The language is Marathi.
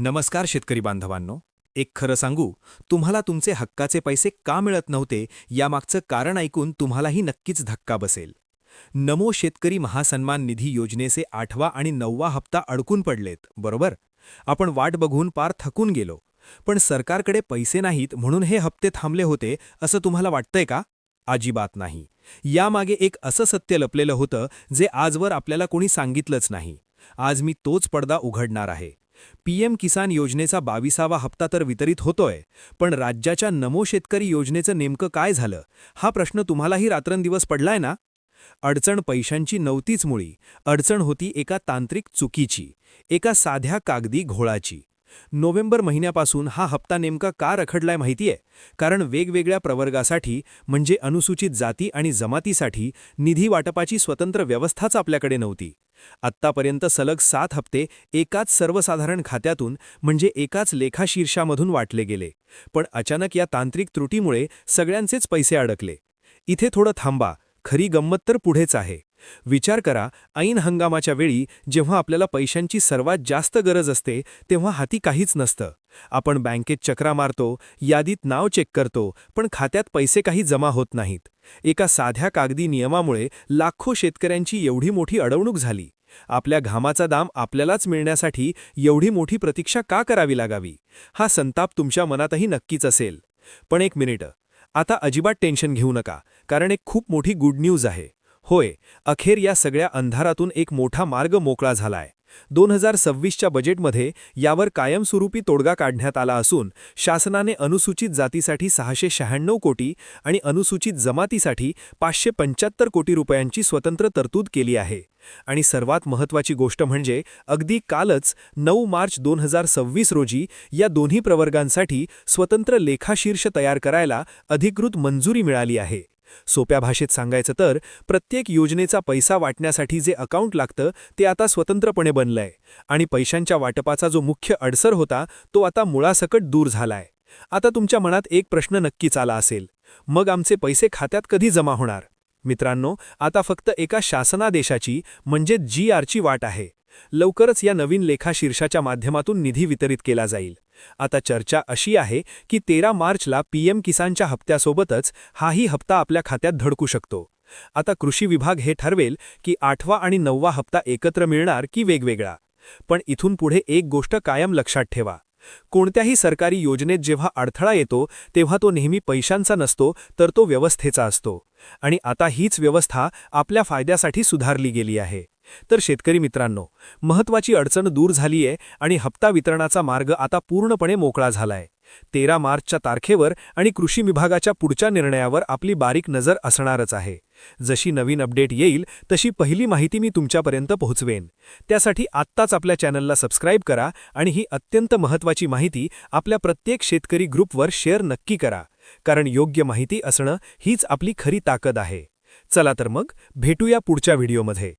नमस्कार शेतकरी बांधवांनो. एक खरं सांगू, तुम्हाला तुमचे हक्काचे पैसे का मिळत नव्हते यामागचं कारण ऐकून तुम्हालाही नक्कीच धक्का बसेल. नमो शेतकरी महासन्मान निधी योजनेचे 8वा आणि 9वा हप्ता अडकून पडलेत, बरोबर? आपण वाट बघून पार थकून गेलो. पण सरकारकडे पैसे नाहीत म्हणून हे हप्ते थांबले होते असं तुम्हाला वाटतंय का? अजिबात नाही. यामागे एक असं सत्य लपलेलं होतं जे आजवर आपल्याला कोणी सांगितलंच नाही. आज मी तोच पडदा उघडणार आहे. पीएम किसान योजनेचा 22वा हप्ता तर वितरित होतोय, पण राज्याच्या नमो शेतकरी योजनेचं नेमकं काय झालं हा प्रश्न तुम्हालाही रात्रंदिवस पडलाय ना? अडचण पैशांची नव्हतीच मुळी, अडचण होती एका तांत्रिक चुकीची, एका साध्या कागदी घोळाची. नोव्हेंबर महिन्यापासून हा हप्ता नेमका का रखडलाय माहितीये? कारण वेगवेगळ्या प्रवर्गासाठी म्हणजे अनुसूचित जाती आणि जमातीसाठी निधी वाटपाची स्वतंत्र व्यवस्थाच आपल्याकडे नव्हती. आत्तापर्यंत सलग 7 हप्ते एकाच सर्वसाधारण खात्यातून म्हणजे एकाच लेखाशीर्षामधून वाटले गेले. पण अचानक या तांत्रिक त्रुटीमुळे सगळ्यांचेच पैसे अडकले. इथे थोडं थांबा, खरी गंमत तर पुढेच आहे. विचार करा, ऐन हंगामाच्या वेळी जेव्हा आपल्याला पैशांची सर्वात जास्त गरज असते तेव्हा हाती काहीच नसतं. आपण बँकेत चक्रा मारतो, यादीत नाव चेक करतो, पण खात्यात पैसे काही जमा होत नाहीत. एका साध्या कागदी नियमामुळे लाखो शेतकऱ्यांची एवढी मोठी अडवणूक झाली. आपल्या घामाचा दाम आपल्यालाच मिळण्यासाठी एवढी मोठी प्रतीक्षा का करावी लागावी? हा संताप तुमच्या मनातही नक्कीच असेल. पण एक मिनिट, आता अजिबात टेन्शन घेऊ नका, कारण एक खूप मोठी गुड न्यूज आहे. होय, अखेर या सगळ्या अंधारातून एक मोठा मार्ग मोकळा झालाय. 2026च्या बजेटमध्ये यावर कायमस्वरूपी तोडगा काढण्यात आला असून शासनाने अनुसूचित जातीसाठी 696 कोटी आणि अनुसूचित जमातीसाठी 575 कोटी रुपयांची स्वतंत्र तरतूद केली आहे. आणि सर्वात महत्त्वाची गोष्ट म्हणजे अगदी कालच 9 मार्च 2026 रोजी या दोन्ही प्रवर्गांसाठी स्वतंत्र लेखाशीर्ष तयार करायला अधिकृत मंजुरी मिळाली आहे. सोप्या भाषेत सांगायचं तर प्रत्येक योजनेचा पैसा वाटण्यासाठी जे अकाउंट लागतं ते आता स्वतंत्रपणे बनलंय आणि पैशांच्या वाटपाचा जो मुख्य अडसर होता तो आता मुळासकट दूर झालाय. आता तुमच्या मनात एक प्रश्न नक्कीच आला असेल, मग आमचे पैसे खात्यात कधी जमा होणार? मित्रांनो, आता फक्त एका शासनादेशाची म्हणजे GRची वाट आहे. लवकरच या नवीन लेखाशीर्षाच्या माध्यमातून निधी वितरित केला जाईल. आता चर्चा अशी आहे की 13 मार्चला पीएम किसानच्या हप्त्यासोबतच हाही हप्ता आपल्या खात्यात धडकू शकतो. आता कृषी विभाग हे ठरवेल की 8वा आणि 9वा हप्ता एकत्र मिळणार की वेगवेगळा. पण इथून पुढे एक गोष्ट कायम लक्षात ठेवा, कोणत्याही सरकारी योजनेत जेव्हा अडथळा येतो तेव्हा तो नेहमी पैशांचा नसतो तर तो व्यवस्थेचा असतो. आणि आता हीच व्यवस्था आपल्या फायद्यासाठी सुधारली गेली आहे. तर शेतकरी मित्रांनो, महत्त्वाची अडचण दूर झालीये आणि हप्ता वितरणाचा मार्ग आता पूर्णपणे मोकळा झालाय. 13 मार्चच्या तारखेवर आणि कृषी विभागाच्या पुढच्या निर्णयावर आपली बारीक नजर असणारच आहे. जशी नवीन अपडेट येईल तशी पहिली माहिती मी तुमच्यापर्यंत पोहोचवेन. त्यासाठी आत्ताच आपल्या चॅनलला सबस्क्राईब करा आणि ही अत्यंत महत्त्वाची माहिती आपल्या प्रत्येक शेतकरी ग्रुपवर शेअर नक्की करा, कारण योग्य माहिती असणं हीच आपली खरी ताकद आहे. चला तर मग भेटूया पुढच्या व्हिडिओमध्ये.